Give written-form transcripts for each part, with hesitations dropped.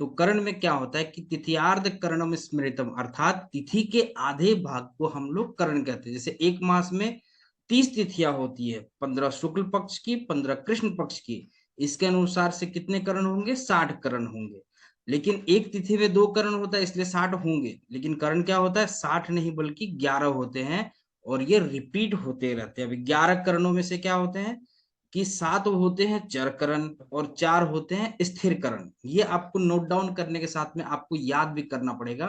तो करण में क्या होता है कि तिथियार्ध करणम स्मृतम, अर्थात तिथि के आधे भाग को हम लोग करण कहते हैं। जैसे एक मास में 30 तिथियां होती है, 15 शुक्ल पक्ष की, 15 कृष्ण पक्ष की। इसके अनुसार से कितने करण होंगे? 60 करण होंगे। लेकिन एक तिथि में 2 करण होता है, इसलिए 60 होंगे। लेकिन करण क्या होता है? 60 नहीं बल्कि 11 होते हैं, और ये रिपीट होते रहते हैं। अभी 11 करणों में से क्या होते हैं कि 7 होते हैं चर करण और 4 होते हैं स्थिर करण। ये आपको नोट डाउन करने के साथ में आपको याद भी करना पड़ेगा।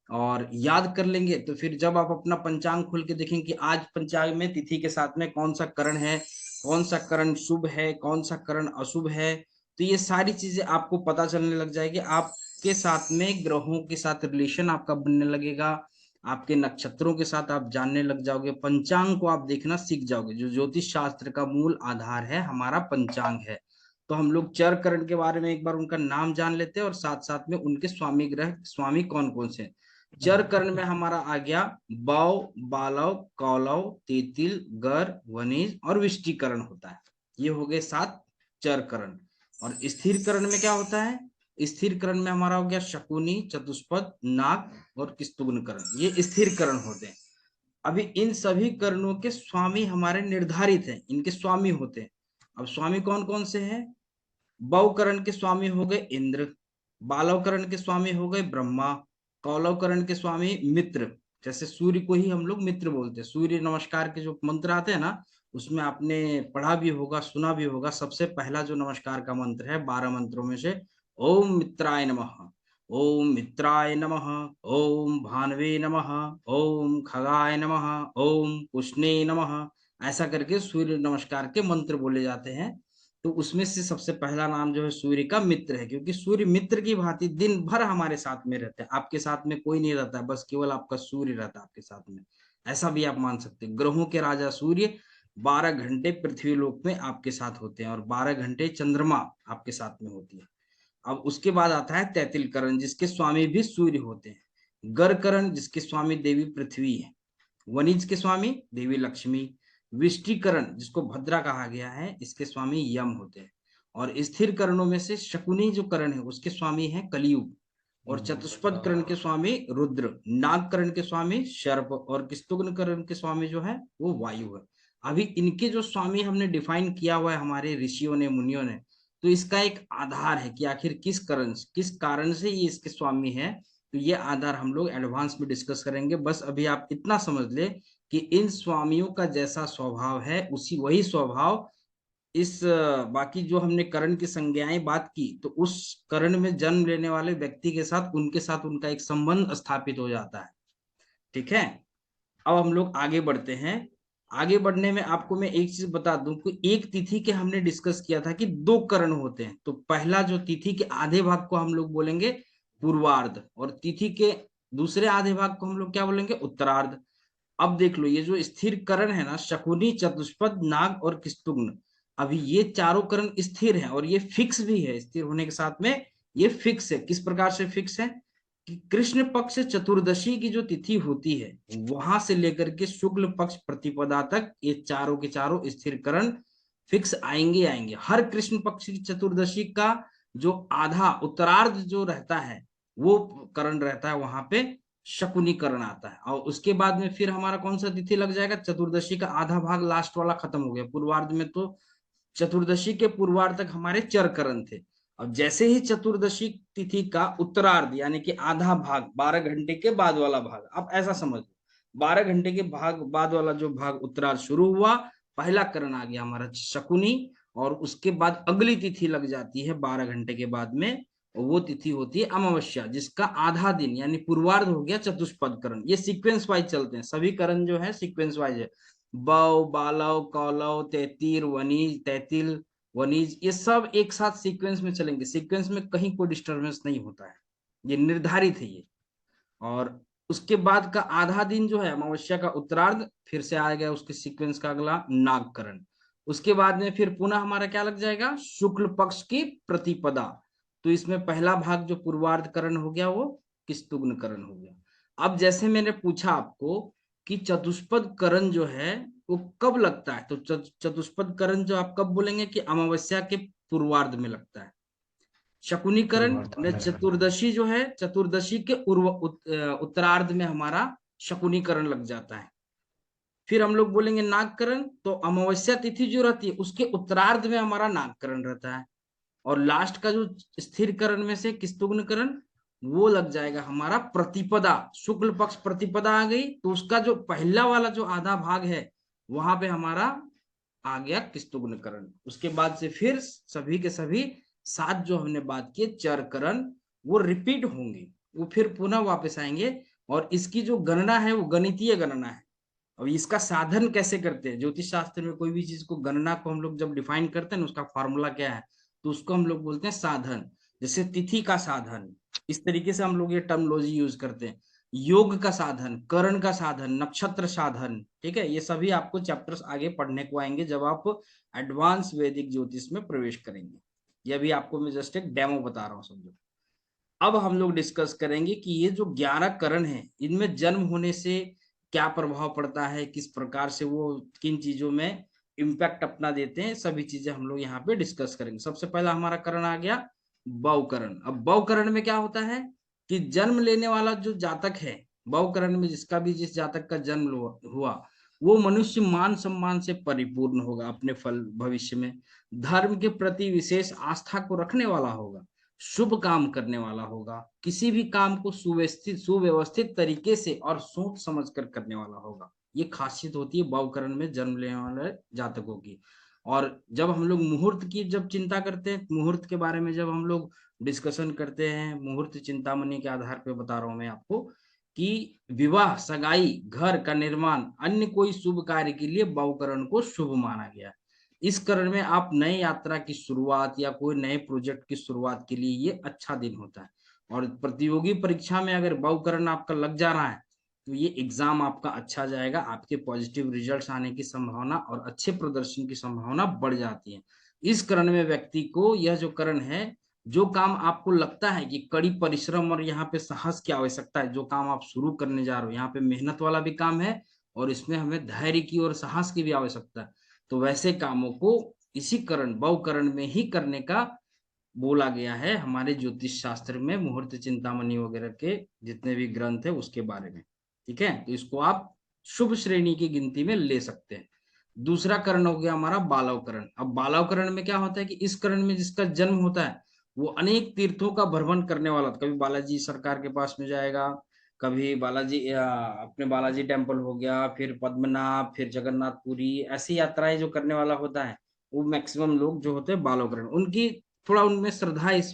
और याद कर लेंगे तो फिर जब आप अपना पंचांग खोल के देखेंगे कि आज पंचांग में तिथि के साथ में कौन सा करण है, कौन सा करण शुभ है, कौन सा करण अशुभ है, तो ये सारी चीजें आपको पता चलने लग जाएगी। आपके साथ में ग्रहों के साथ रिलेशन आपका बनने लगेगा, आपके नक्षत्रों के साथ आप जानने लग जाओगे, पंचांग को आप देखना सीख जाओगे। जो ज्योतिष शास्त्र का मूल आधार है हमारा पंचांग है। तो हम लोग चर करण के बारे में एक बार उनका नाम जान लेते हैं और साथ साथ में उनके स्वामी ग्रह स्वामी कौन कौन से हैं। चर करण में हमारा आ गया बौ, बालव, कौलव, तेतिल, गर, वनिज और विष्टिकरण होता है। ये हो गए 7 चर करण। और स्थिर करण में क्या होता है? स्थिर करण में हमारा हो गया शकुनी, चतुष्पद, नाग और किस्तुग्न करण। ये स्थिर करण होते हैं। अभी इन सभी करणों के स्वामी हमारे निर्धारित हैं, इनके स्वामी होते हैं। अब स्वामी कौन कौन से हैं? बौकरण के स्वामी हो गए इंद्र, बालवकरण के स्वामी हो गए ब्रह्मा, कौलवकरण के स्वामी मित्र। जैसे सूर्य को ही हम लोग मित्र बोलते हैं। सूर्य नमस्कार के जो मंत्र आते हैं ना, उसमें आपने पढ़ा भी होगा, सुना भी होगा। सबसे पहला जो नमस्कार का मंत्र है 12 मंत्रों में से, ओम मित्राय नमः, ओम मित्राय नमः, ओम भानवे नमः, ओम खगाय नमः, ओम पुष्णे नमः, ऐसा करके सूर्य नमस्कार के मंत्र बोले जाते हैं। तो उसमें से सबसे पहला नाम जो है सूर्य का मित्र है, क्योंकि सूर्य मित्र की भांति दिन भर हमारे साथ में रहते हैं। आपके साथ में कोई नहीं रहता है, बस केवल आपका सूर्य रहता है आपके साथ में। ऐसा भी आप मान सकते हैं। ग्रहों के राजा सूर्य 12 घंटे पृथ्वी लोक में आपके साथ होते हैं और 12 घंटे चंद्रमा आपके साथ में होती है। अब उसके बाद आता है तैतिल करण, जिसके स्वामी भी सूर्य होते हैं। गर करण, जिसके स्वामी देवी पृथ्वी है। वनिज के स्वामी देवी लक्ष्मी। विष्टिकरण, जिसको भद्रा कहा गया है, इसके स्वामी यम होते हैं। और स्थिर करणों में से शकुनी जो करण है उसके स्वामी है कलियुग। और चतुष्पद करण के स्वामी रुद्र, नाग करण के स्वामी सर्प और किस्तुग्न करण के स्वामी जो है वो वायु है। अभी इनके जो स्वामी हमने डिफाइन किया हुआ है हमारे ऋषियों ने, मुनियों ने, तो इसका एक आधार है कि आखिर किस कारण से ये इसके स्वामी है। तो ये आधार हम लोग एडवांस में डिस्कस करेंगे। बस अभी आप इतना समझ ले कि इन स्वामियों का जैसा स्वभाव है उसी वही स्वभाव इस बाकी जो हमने करण की संज्ञाएं बात की, तो उस करण में जन्म लेने वाले व्यक्ति के साथ उनका एक संबंध स्थापित हो जाता है। ठीक है। अब हम लोग आगे बढ़ते हैं। आगे बढ़ने में आपको मैं एक चीज बता दूं कि एक तिथि के हमने डिस्कस किया था कि 2 करण होते हैं। तो पहला जो तिथि के आधे भाग को हम लोग बोलेंगे पूर्वार्ध, और तिथि के दूसरे आधे भाग को हम लोग क्या बोलेंगे? उत्तरार्ध। अब देख लो, ये जो स्थिर करण है ना, शकुनी, चतुष्पद, नाग और किस्तुग्न, अभी ये चारों करण स्थिर हैं और ये फिक्स भी है। स्थिर होने के साथ में ये फिक्स है। किस प्रकार से फिक्स है कि कृष्ण पक्ष चतुर्दशी की जो तिथि होती है वहां से लेकर के शुक्ल पक्ष प्रतिपदा तक ये चारों के चारों स्थिर करण फिक्स आएंगे आएंगे। हर कृष्ण पक्ष की चतुर्दशी का जो आधा उत्तरार्ध जो रहता है वो करण रहता है, वहां पे शकुनी करण आता है। और उसके बाद में फिर हमारा कौन सा तिथि लग जाएगा? चतुर्दशी का आधा भाग लास्ट वाला खत्म हो गया पूर्वार्ध में। तो चतुर्दशी के पूर्वार्ध तक हमारे चर करण थे। अब जैसे ही चतुर्दशी तिथि का उत्तरार्ध यानी कि आधा भाग, 12 घंटे के बाद वाला भाग, आप ऐसा समझ लो 12 घंटे के भाग बाद वाला जो भाग उत्तरार्ध शुरू हुआ, पहला करण आ गया हमारा शकुनी। और उसके बाद अगली तिथि लग जाती है 12 घंटे के बाद में, और वो तिथि होती है अमावस्या, जिसका आधा दिन यानी पूर्वार्ध हो गया चतुष्पद करण। ये सीक्वेंस वाइज चलते हैं, सभी करण जो है सीक्वेंस वाइज है। बौ, बालव, कौलव, तैतिल, वनीज, ये सब एक साथ सीक्वेंस में चलेंगे। सीक्वेंस में कहीं कोई डिस्टरबेंस नहीं होता है, ये निर्धारित है ये। और उसके बाद का आधा दिन जो है अमावस्या का उत्तरार्ध, फिर से आ गया उसके सीक्वेंस का अगला नागकरण। उसके बाद में फिर पुनः हमारा क्या लग जाएगा? शुक्ल पक्ष की प्रतिपदा। तो इसमें पहला भाग जो पूर्वार्ध करण हो गया वो किस्तुग्न करण हो गया। अब जैसे मैंने पूछा आपको कि चतुष्पद करण जो है वो कब लगता है, तो चतुष्पद करण जो आप कब बोलेंगे कि अमावस्या के पूर्वार्ध में लगता है। शकुनीकरण चतुर्दशी जो है, चतुर्दशी के उत्तरार्ध में हमारा शकुनीकरण लग जाता है। फिर हम लोग बोलेंगे नागकरण, तो अमावस्या तिथि जो रहती है उसके उत्तरार्ध में हमारा नागकरण रहता है। और लास्ट का जो स्थिरकरण में से किस्तुग्नकरण, वो लग जाएगा हमारा प्रतिपदा, शुक्ल पक्ष प्रतिपदा आ गई, तो उसका जो पहला वाला जो आधा भाग है वहां पे हमारा आ गया किस्तुग्नकरण। उसके बाद से फिर सभी के सभी 7 जो हमने बात की चरकरण, वो रिपीट होंगे, वो फिर पुनः वापस आएंगे। और इसकी जो गणना है वो गणितीय गणना है। अब इसका साधन कैसे करते हैं, ज्योतिष शास्त्र में कोई भी चीज को, गणना को हम लोग जब डिफाइन करते हैं ना, उसका फॉर्मूला क्या है, तो उसको हम लोग बोलते हैं साधन। जैसे तिथि का साधन, इस तरीके से हम लोग ये टर्मोलॉजी यूज करते हैं। योग का साधन, करण का साधन, नक्षत्र साधन, ठीक है, ये सभी आपको चैप्टर्स आगे पढ़ने को आएंगे जब आप एडवांस वैदिक ज्योतिष में प्रवेश करेंगे। ये भी आपको मैं जस्ट एक डेमो बता रहा हूँ, समझो। अब हम लोग डिस्कस करेंगे कि ये जो 11 करण है, इनमें जन्म होने से क्या प्रभाव पड़ता है, किस प्रकार से वो किन चीजों में इम्पैक्ट अपना देते हैं, सभी चीजें हम लोग यहाँ पे डिस्कस करेंगे। सबसे पहला हमारा करण आ गया बवकरण। अब बवकरण में क्या होता है कि जन्म लेने वाला जो जातक है, बवकरण में जिसका भी, जिस जातक का जन्म हुआ, वो मनुष्य मान सम्मान से परिपूर्ण होगा अपने फल भविष्य में, धर्म के प्रति विशेष आस्था को रखने वाला होगा, शुभ काम करने वाला होगा, किसी भी काम को सुव्यवस्थित तरीके से और सोच समझ कर करने वाला होगा। ये खासियत होती है बवकरण में जन्म लेने वाले जातकों की। और जब हम लोग मुहूर्त की जब चिंता करते हैं, मुहूर्त के बारे में जब हम लोग डिस्कशन करते हैं, मुहूर्त चिंतामणि के आधार पर बता रहा हूं मैं आपको कि विवाह, सगाई, घर का निर्माण, अन्य कोई शुभ कार्य के लिए बवकरण को शुभ माना गया है। इस करण में आप नई यात्रा की शुरुआत या कोई नए प्रोजेक्ट की शुरुआत के लिए ये अच्छा दिन होता है। और प्रतियोगी परीक्षा में अगर बवकरण आपका लग जा रहा है तो ये एग्जाम आपका अच्छा जाएगा, आपके पॉजिटिव रिजल्ट्स आने की संभावना और अच्छे प्रदर्शन की संभावना बढ़ जाती है। इस करण में व्यक्ति को, यह जो करण है, जो काम आपको लगता है कि कड़ी परिश्रम और यहाँ पे साहस की आवश्यकता है, जो काम आप शुरू करने जा रहे हो, यहाँ पे मेहनत वाला भी काम है और इसमें हमें धैर्य की और साहस की भी आवश्यकता है, तो वैसे कामों को इसी करण, बवकरण में ही करने का बोला गया है हमारे ज्योतिष शास्त्र में, मुहूर्त चिंतामणि वगैरह के जितने भी ग्रंथ है उसके बारे में। ठीक है, तो इसको आप शुभ श्रेणी की गिनती में ले सकते हैं। दूसरा करण हो गया हमारा बालवकरण। अब बालवकरण में क्या होता है कि इस करण में जिसका जन्म होता है वो अनेक तीर्थों का भ्रमण करने वाला, कभी बालाजी सरकार के पास में जाएगा, कभी बालाजी अपने बालाजी टेम्पल हो गया, फिर पद्मनाभ, फिर जगन्नाथपुरी, ऐसी यात्राएं जो करने वाला होता है, वो मैक्सिमम लोग जो होते हैं बालवकरण, उनकी थोड़ा उनमें श्रद्धा इस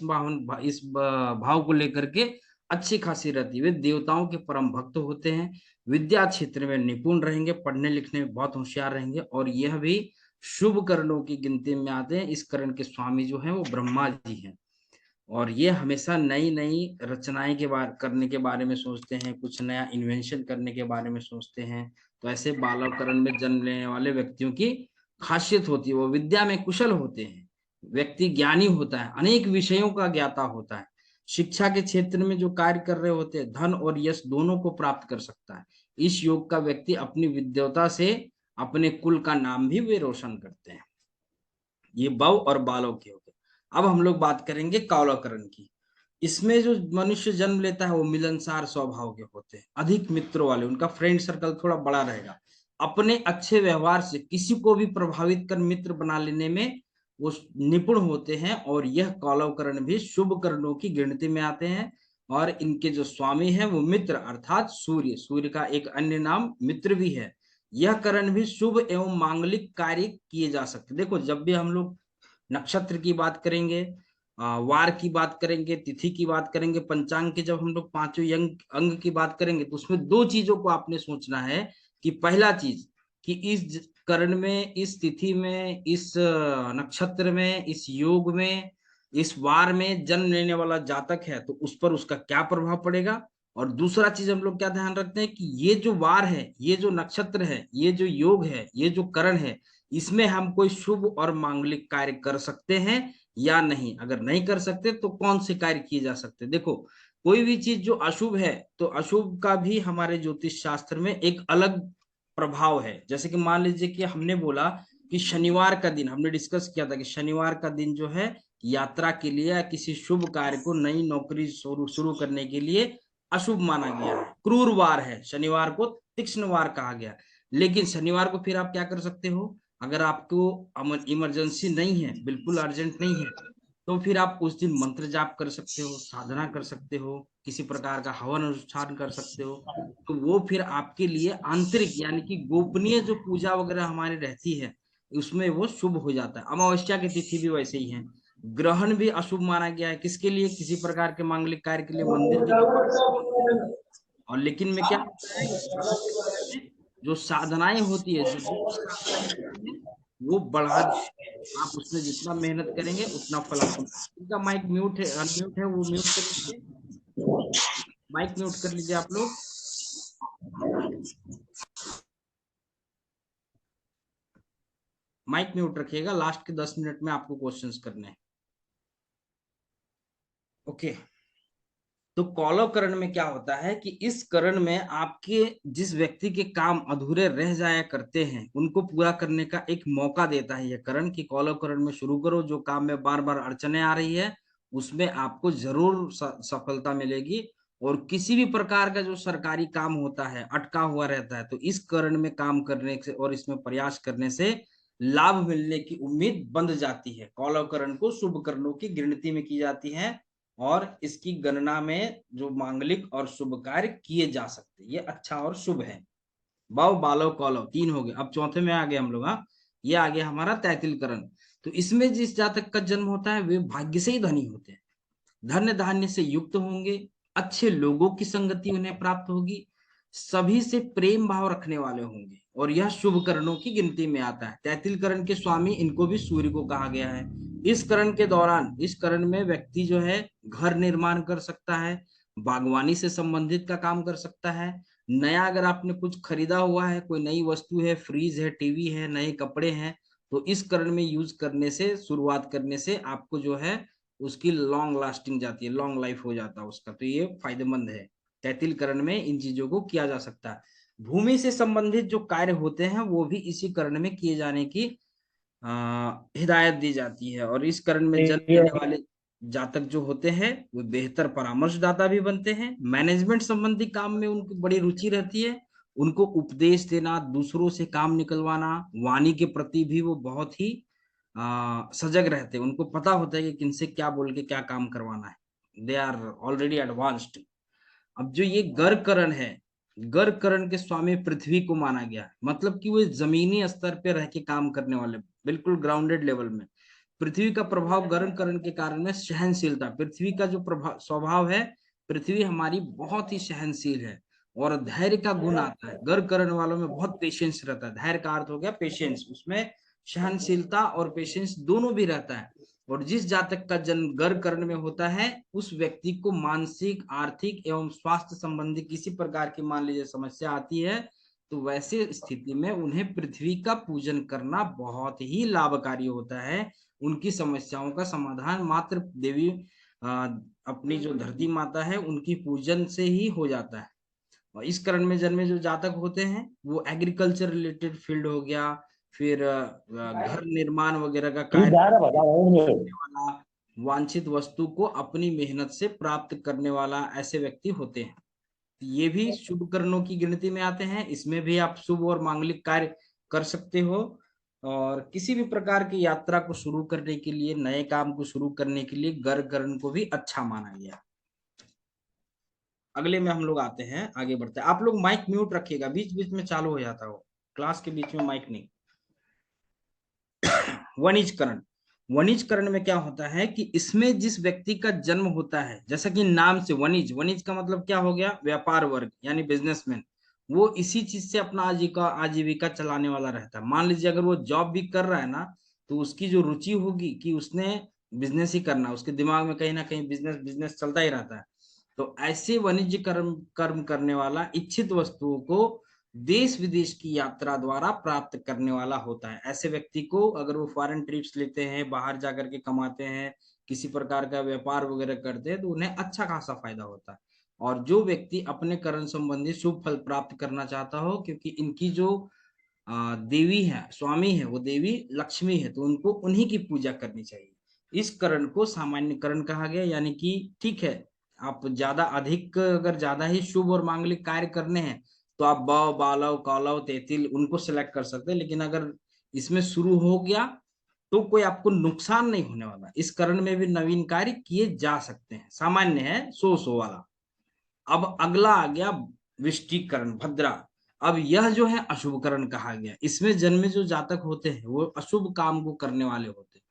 भाव को लेकर के अच्छी खासी रहती है। वे देवताओं के परम भक्त होते हैं, विद्या क्षेत्र में निपुण रहेंगे, पढ़ने लिखने में बहुत होशियार रहेंगे, और यह भी शुभ करणों की गिनती में आते हैं। इस करण के स्वामी जो है वो ब्रह्मा जी हैं, और ये हमेशा नई नई रचनाएं करने के बारे में सोचते हैं, कुछ नया इन्वेंशन करने के बारे में सोचते हैं। तो ऐसे बालवकरण में जन्म लेने वाले व्यक्तियों की खासियत होती है, वो विद्या में कुशल होते हैं, व्यक्ति ज्ञानी होता है, अनेक विषयों का ज्ञाता होता है, शिक्षा के क्षेत्र में जो कार्य कर रहे होते हैं, धन और यश दोनों को प्राप्त कर सकता है। इस योग का व्यक्ति अपनी विद्वता से अपने कुल का नाम भी वे रोशन करते हैं। ये बव और बालव के हो गए। अब हम लोग बात करेंगे कौलकरण की। इसमें जो मनुष्य जन्म लेता है वो मिलनसार स्वभाव के होते हैं, अधिक मित्रों वाले, उनका फ्रेंड सर्कल थोड़ा बड़ा रहेगा, अपने अच्छे व्यवहार से किसी को भी प्रभावित कर मित्र बना लेने में वो निपुण होते हैं। और यह कौलवकरण भी शुभ करणों की गिनती में आते हैं। और इनके जो स्वामी है वो मित्र अर्थात सूर्य, सूर्य का एक अन्य नाम मित्र भी है। यह करण भी शुभ एवं मांगलिक कार्य किए जा सकते। देखो, जब भी हम लोग नक्षत्र की बात करेंगे, वार की बात करेंगे, तिथि की बात करेंगे, पंचांग के जब हम लोग पांचों अंग अंग की बात करेंगे, तो उसमें दो चीजों को आपने सोचना है कि पहला चीज कि इस करण में, इस तिथि में, इस नक्षत्र में, इस योग में, इस वार में जन्म लेने वाला जातक है तो उस पर उसका क्या प्रभाव पड़ेगा। और दूसरा चीज हम लोग क्या ध्यान रखते हैं कि ये जो वार है, ये जो नक्षत्र है, ये जो योग है, ये जो करण है, इसमें हम कोई शुभ और मांगलिक कार्य कर सकते हैं या नहीं। अगर नहीं कर सकते तो कौन से कार्य किए जा सकते। देखो, कोई भी चीज जो अशुभ है तो अशुभ का भी हमारे ज्योतिष शास्त्र में एक अलग प्रभाव है। जैसे कि मान लीजिए कि हमने बोला कि शनिवार का दिन, हमने डिस्कस किया था कि शनिवार का दिन जो है यात्रा के लिए या किसी शुभ कार्य को, नई नौकरी शुरू करने के लिए अशुभ माना गया है। क्रूर वार है, शनिवार को तीक्ष्ण वार कहा गया। लेकिन शनिवार को फिर आप क्या कर सकते हो, अगर आपको इमरजेंसी नहीं है, बिल्कुल अर्जेंट नहीं है, तो फिर आप उस दिन मंत्र जाप कर सकते हो, साधना कर सकते हो, किसी प्रकार का हवन अनुष्ठान कर सकते हो। तो वो फिर आपके लिए आंतरिक यानी कि गोपनीय जो पूजा वगैरह हमारी रहती है उसमें वो शुभ हो जाता है। अमावस्या की तिथि भी वैसे ही है। ग्रहण भी अशुभ माना गया है, किसके लिए, किसी प्रकार के मांगलिक कार्य के लिए मंदिर के और लेकिन में क्या होता है, ग्रहण के समय में जो साधनाएं होती है, जो साधनाएं होती है वो बढ़ा, आप उसमें जितना मेहनत करेंगे उतना फल आपको। इनका माइक म्यूट है, अनम्यूट है, वो म्यूट कर लीजिए, माइक म्यूट कर लीजिए आप लोग। माइक म्यूट रखिएगा, लास्ट के 10 मिनट में आपको क्वेश्चंस करने हैं। ओके, तो कौलवकरण में क्या होता है कि इस करण में आपके जिस व्यक्ति के काम अधूरे रह जाया करते हैं उनको पूरा करने का एक मौका देता है यह करण, कि कौलवकरण में शुरू करो, जो काम में बार बार अड़चने आ रही है उसमें आपको जरूर सफलता मिलेगी। और किसी भी प्रकार का जो सरकारी काम होता है अटका हुआ रहता है, तो इस करण में काम करने से और इसमें प्रयास करने से लाभ मिलने की उम्मीद बंध जाती है। कौलवकरण को शुभ करणों की गिनती में की जाती है और इसकी गणना में जो मांगलिक और शुभ कार्य किए जा सकते, ये अच्छा और शुभ है। बव बालव कौलव 3 हो गए, अब चौथे में आ गए हम लोग। हाँ, ये आ गया हमारा तैतिलकरण। तो इसमें जिस जातक का जन्म होता है वे भाग्य से ही धनी होते हैं, धन्य धान्य से युक्त होंगे, अच्छे लोगों की संगति उन्हें प्राप्त होगी, सभी से प्रेम भाव रखने वाले होंगे, और यह शुभ करणों की गिनती में आता है। तैतिल करण के स्वामी इनको भी सूर्य को कहा गया है। इस करण के दौरान, इस करण में व्यक्ति जो है घर निर्माण कर सकता है, बागवानी से संबंधित का काम कर सकता है, नया अगर आपने कुछ खरीदा हुआ है, कोई नई वस्तु है, फ्रीज है, टीवी है, नए कपड़े हैं, तो इस करण में यूज करने से, शुरुआत करने से आपको जो है उसकी लॉन्ग लास्टिंग जाती है, लॉन्ग लाइफ हो जाता है उसका, तो ये फायदेमंद है। तैतिल करण में इन चीजों को किया जा सकता है। भूमि से संबंधित जो कार्य होते हैं वो भी इसी करण में किए जाने की हिदायत दी जाती है। और इस करण में जन्म लेने वाले जातक जो होते हैं वो बेहतर परामर्शदाता भी बनते हैं, मैनेजमेंट संबंधी काम में उनकी बड़ी रुचि रहती है, उनको उपदेश देना, दूसरों से काम निकलवाना, वाणी के प्रति भी वो बहुत ही सजग रहते हैं, उनको पता होता है कि किनसे क्या बोल के क्या काम करवाना है, दे आर ऑलरेडी एडवांस्ड। अब जो ये गर्क करण है, गर्क करण के स्वामी पृथ्वी को माना गया है, मतलब कि वो जमीनी स्तर पे रह के काम करने वाले, बिल्कुल ग्राउंडेड लेवल में। पृथ्वी का प्रभाव गर्क करण के कारण में सहनशीलता, पृथ्वी का जो प्रभाव स्वभाव है, पृथ्वी हमारी बहुत ही सहनशील है, और धैर्य का गुण आता है गर्क करण वालों में, बहुत पेशेंस रहता है। धैर्य का अर्थ हो गया पेशेंस, उसमें सहनशीलता और पेशेंस दोनों भी रहता है। और जिस जातक का जन्म गर्क करण में होता है उस व्यक्ति को मानसिक, आर्थिक एवं स्वास्थ्य संबंधी किसी प्रकार की मान लीजिए समस्या आती है, तो वैसे स्थिति में उन्हें पृथ्वी का पूजन करना बहुत ही लाभकारी होता है। उनकी समस्याओं का समाधान मात्र देवी अपनी जो धरती माता है उनकी पूजन से ही हो जाता है। और इस करण में जन्मे जो जातक होते हैं वो एग्रीकल्चर रिलेटेड फील्ड हो गया, फिर घर निर्माण वगैरह का कार्य करने वाला, वांछित वस्तु को अपनी मेहनत से प्राप्त करने वाला, ऐसे व्यक्ति होते हैं। ये भी शुभ कर्णों की गिनती में आते हैं, इसमें भी आप शुभ और मांगलिक कार्य कर सकते हो। और किसी भी प्रकार की यात्रा को शुरू करने के लिए, नए काम को शुरू करने के लिए गर्क करण को भी अच्छा माना गया। अगले में हम लोग आते हैं, आगे बढ़ते हैं। आप लोग माइक म्यूट रखिएगा, बीच बीच में चालू हो जाता हो, क्लास के बीच में माइक नहीं। वणिजकरण, वणिजकरण में क्या होता है कि इसमें जिस व्यक्ति का जन्म होता है, जैसा कि नाम से वणिज, वणिज का मतलब क्या हो गया, व्यापार वर्ग यानी बिजनेसमैन, वो इसी चीज से अपना आजीविका आजीविका चलाने वाला रहता है। मान लीजिए अगर वो जॉब भी कर रहा है ना, तो उसकी जो रुचि होगी कि उसने बिजनेस ही करना, उसके दिमाग में कहीं ना कहीं बिजनेस बिजनेस चलता ही रहता है। तो ऐसे वाणिज्य कर्म कर्म करने वाला इच्छित वस्तुओं को देश विदेश की यात्रा द्वारा प्राप्त करने वाला होता है। ऐसे व्यक्ति को अगर वो फॉरेन ट्रिप्स लेते हैं, बाहर जाकर के कमाते हैं, किसी प्रकार का व्यापार वगैरह करते हैं, तो उन्हें अच्छा खासा फायदा होता है। और जो व्यक्ति अपने कर्म संबंधी शुभ फल प्राप्त करना चाहता हो, क्योंकि इनकी जो देवी है, स्वामी है, वो देवी लक्ष्मी है, तो उनको उन्हीं की पूजा करनी चाहिए। इस करण को सामान्य करण कहा गया, यानी कि ठीक है, आप ज्यादा अधिक अगर ज्यादा ही शुभ और मांगलिक कार्य करने हैं तो आप बव बालव कौलव तेतिल उनको सिलेक्ट कर सकते हैं, लेकिन अगर इसमें शुरू हो गया तो कोई आपको नुकसान नहीं होने वाला। इस करण में भी नवीन कार्य किए जा सकते हैं, सामान्य है, सो वाला। अब अगला आ गया विष्टिकरण भद्रा। अब यह जो है अशुभ करण कहा गया, इसमें जन्मे जो जातक होते हैं वो अशुभ काम को करने वाले होते हैं।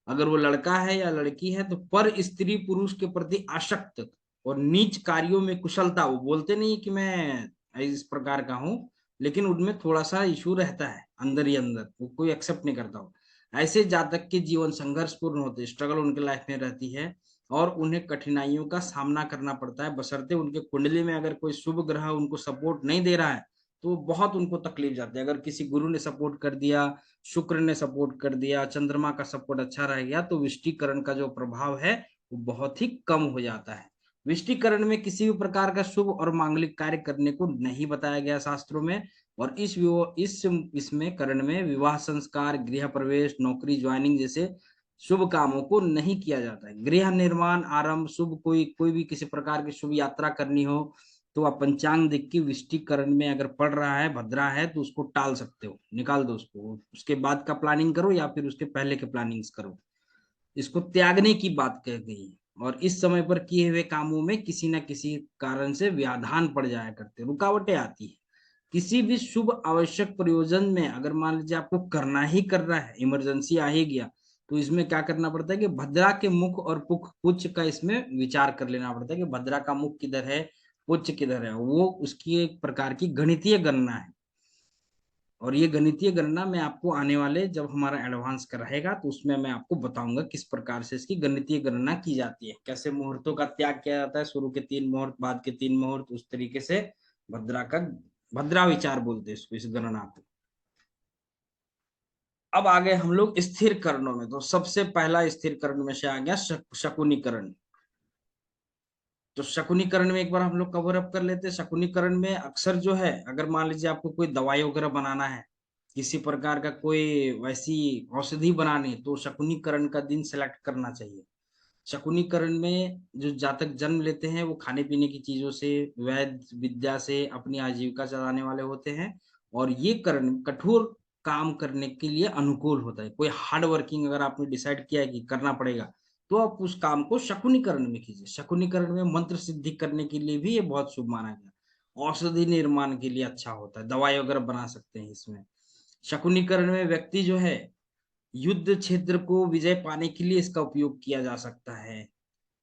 अगर वो लड़का है या लड़की है तो पर स्त्री पुरुष के प्रति आसक्त और नीच कार्यों में कुशलता, वो बोलते नहीं कि मैं इस प्रकार का हूं, लेकिन उनमें थोड़ा सा इशू रहता है अंदर ही अंदर, वो कोई एक्सेप्ट नहीं करता हो। ऐसे जातक के जीवन संघर्षपूर्ण होते, स्ट्रगल उनके लाइफ में रहती है और उन्हें कठिनाइयों का सामना करना पड़ता है, बशर्ते उनके कुंडली में अगर कोई शुभ ग्रह उनको सपोर्ट नहीं दे रहा है तो बहुत उनको तकलीफ जाती है। अगर किसी गुरु ने सपोर्ट कर दिया, शुक्र ने सपोर्ट कर दिया, चंद्रमा का सपोर्ट अच्छा रह गया, तो विष्टिकरण का जो प्रभाव है वो बहुत ही कम हो जाता है। विष्टिकरण में किसी भी प्रकार का शुभ और मांगलिक कार्य करने को नहीं बताया गया शास्त्रों में। और इस इसमें करण में विवाह संस्कार, गृह प्रवेश, नौकरी ज्वाइनिंग जैसे शुभ कामों को नहीं किया जाता है। गृह निर्माण आरंभ, शुभ कोई कोई भी किसी प्रकार की शुभ यात्रा करनी हो तो आप पंचांग देख के विष्टिकरण में अगर पड़ रहा है भद्रा है तो उसको टाल सकते हो, निकाल दो उसको, उसके बाद का प्लानिंग करो या फिर उसके पहले के प्लानिंग्स करो। इसको त्यागने की बात कह गई है। और इस समय पर किए हुए कामों में किसी न किसी कारण से व्याधान पड़ जाया करते, रुकावटें आती है। किसी भी शुभ आवश्यक प्रयोजन में अगर मान लीजिए आपको करना ही करना है, इमरजेंसी आ ही गया, तो इसमें क्या करना पड़ता है कि भद्रा के मुख और पुच्छ का इसमें विचार कर लेना पड़ता है कि भद्रा का मुख किधर है, पुच्छ किधर है, वो उसकी एक प्रकार की गणितीय गणना है। और ये गणितीय गणना मैं आपको आने वाले जब हमारा एडवांस का रहेगा तो उसमें मैं आपको बताऊंगा किस प्रकार से इसकी गणितीय गणना की जाती है, कैसे मुहूर्तों का त्याग किया जाता है, शुरू के 3 मुहूर्त, बाद के 3 मुहूर्त, उस तरीके से भद्रा का भद्रा विचार बोलते हैं इसको, इस गणना को। अब आ गए हम लोग स्थिर करणों में, तो सबसे पहला स्थिर करण में से आ गया शकुनीकरण। तो शकुनीकरण में एक बार हम लोग कवर अप कर लेते हैं। शकुनीकरण में अक्सर जो है, अगर मान लीजिए आपको कोई दवाई वगैरह बनाना है, किसी प्रकार का कोई वैसी औषधि बनानी है, तो शकुनीकरण का दिन सेलेक्ट करना चाहिए। शकुनीकरण में जो जातक जन्म लेते हैं वो खाने पीने की चीजों से, वैद्य विद्या से अपनी आजीविका चलाने वाले होते हैं। और ये करण कठोर काम करने के लिए अनुकूल होता है। कोई हार्ड वर्किंग अगर आपने डिसाइड किया है कि करना पड़ेगा, तो आप उस काम को शकुनीकरण में कीजिए। शकुनीकरण में मंत्र सिद्धि करने के लिए भी ये बहुत शुभ माना गया। औषधि निर्माण के लिए अच्छा होता है, दवाई वगैरह बना सकते हैं इसमें। शकुनीकरण में व्यक्ति जो है युद्ध क्षेत्र को विजय पाने के लिए इसका उपयोग किया जा सकता है।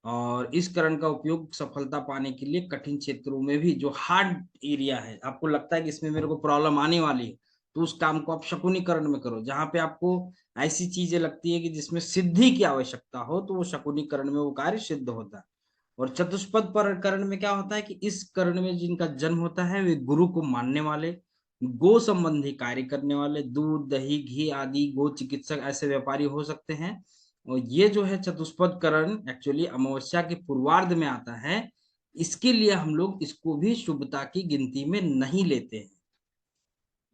और इस करण का उपयोग सफलता पाने के लिए कठिन क्षेत्रों में भी, जो हार्ड एरिया है, आपको लगता है कि इसमें मेरे को प्रॉब्लम आने वाली है, तो उस काम को आप शकुनीकरण में करो। जहां पे आपको ऐसी चीजें लगती है कि जिसमें सिद्धि की आवश्यकता हो, तो वो शकुनीकरण में वो कार्य सिद्ध होता है। और चतुष्पद पर करण में क्या होता है कि इस करण में जिनका जन्म होता है वे गुरु को मानने वाले, गो संबंधी कार्य करने वाले, दूध दही घी आदि गो चिकित्सक ऐसे व्यापारी हो सकते हैं। और ये जो है चतुष्पद करण एक्चुअली अमावस्या के पूर्वार्ध में आता है, इसके लिए हम लोग इसको भी शुभता की गिनती में नहीं लेते हैं।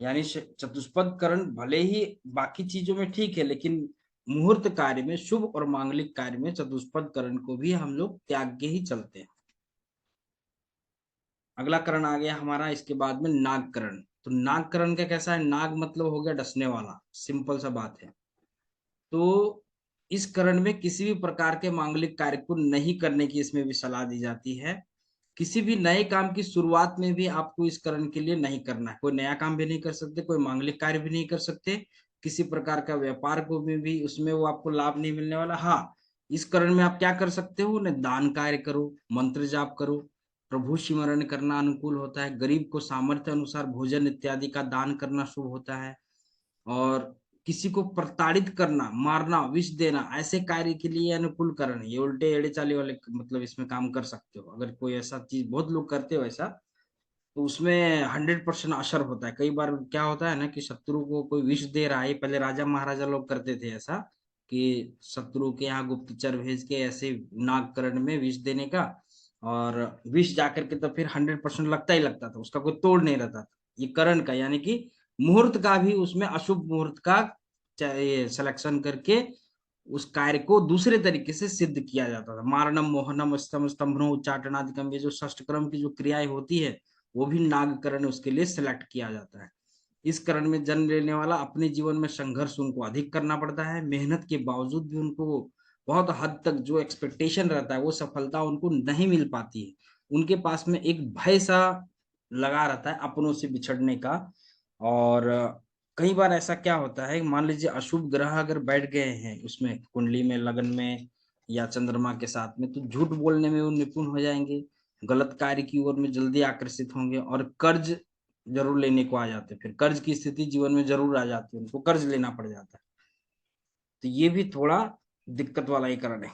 यानी चतुष्पद करण भले ही बाकी चीजों में ठीक है, लेकिन मुहूर्त कार्य में, शुभ और मांगलिक कार्य में चतुष्पद करण को भी हम लोग त्याग के ही चलते हैं। अगला करण आ गया हमारा इसके बाद में नागकरण। तो नागकरण का कैसा है, नाग मतलब हो गया डसने वाला, सिंपल सा बात है। तो इस करण में किसी भी प्रकार के मांगलिक कार्य को नहीं करने की इसमें भी सलाह दी जाती है। किसी भी नए काम की शुरुआत में भी आपको इस करण के लिए नहीं करना है, कोई नया काम भी नहीं कर सकते, कोई मांगलिक कार्य भी नहीं कर सकते, किसी प्रकार का व्यापार को भी उसमें वो आपको लाभ नहीं मिलने वाला। हाँ, इस करण में आप क्या कर सकते हो, न दान कार्य करो, मंत्र जाप करो, प्रभु स्मरण करना अनुकूल होता है, गरीब को सामर्थ्य अनुसार भोजन इत्यादि का दान करना शुभ होता है। और किसी को प्रताड़ित करना, मारना, विष देना, ऐसे कार्य के लिए अनुकूल करण है। ये उल्टे एड़े चाले वाले मतलब इसमें काम कर सकते हो। अगर कोई ऐसा चीज बहुत लोग करते हो ऐसा, तो उसमें 100% असर होता है। कई बार क्या होता है ना कि शत्रु को कोई विष दे रहा है, पहले राजा महाराजा लोग करते थे ऐसा कि शत्रु के यहाँ गुप्तचर भेज के ऐसे नागकरण में विष देने का, और विष जाकर के तो फिर 100% लगता ही लगता था, उसका कोई तोड़ नहीं रहता था। ये करण का यानी कि मुहूर्त का भी उसमें अशुभ मुहूर्त का सिलेक्शन करके उस कार्य को दूसरे तरीके से सिद्ध किया जाता था। मारणम, मोहनम, स्तंभ, स्तंभनो, उच्चाटनादिकम, ये जो षष्ठ क्रम की जो क्रियाएं होती है वो भी नागकरण उसके लिए सिलेक्ट किया जाता है। इस करण में जन्म लेने वाला अपने जीवन में संघर्ष उनको अधिक करना पड़ता है, मेहनत के बावजूद भी उनको बहुत हद तक जो एक्सपेक्टेशन रहता है वो सफलता उनको नहीं मिल पाती है। उनके पास में एक भय सा लगा रहता है अपनों से बिछड़ने का। और कई बार ऐसा क्या होता है, मान लीजिए अशुभ ग्रह अगर बैठ गए हैं उसमें कुंडली में, लगन में या चंद्रमा के साथ में, तो झूठ बोलने में वो निपुण हो जाएंगे, गलत कार्य की ओर में जल्दी आकर्षित होंगे और कर्ज जरूर लेने को आ जाते हैं। फिर कर्ज की स्थिति जीवन में जरूर आ जाती है, उनको कर्ज लेना पड़ जाता है। तो ये भी थोड़ा दिक्कत वाला ही कारण है।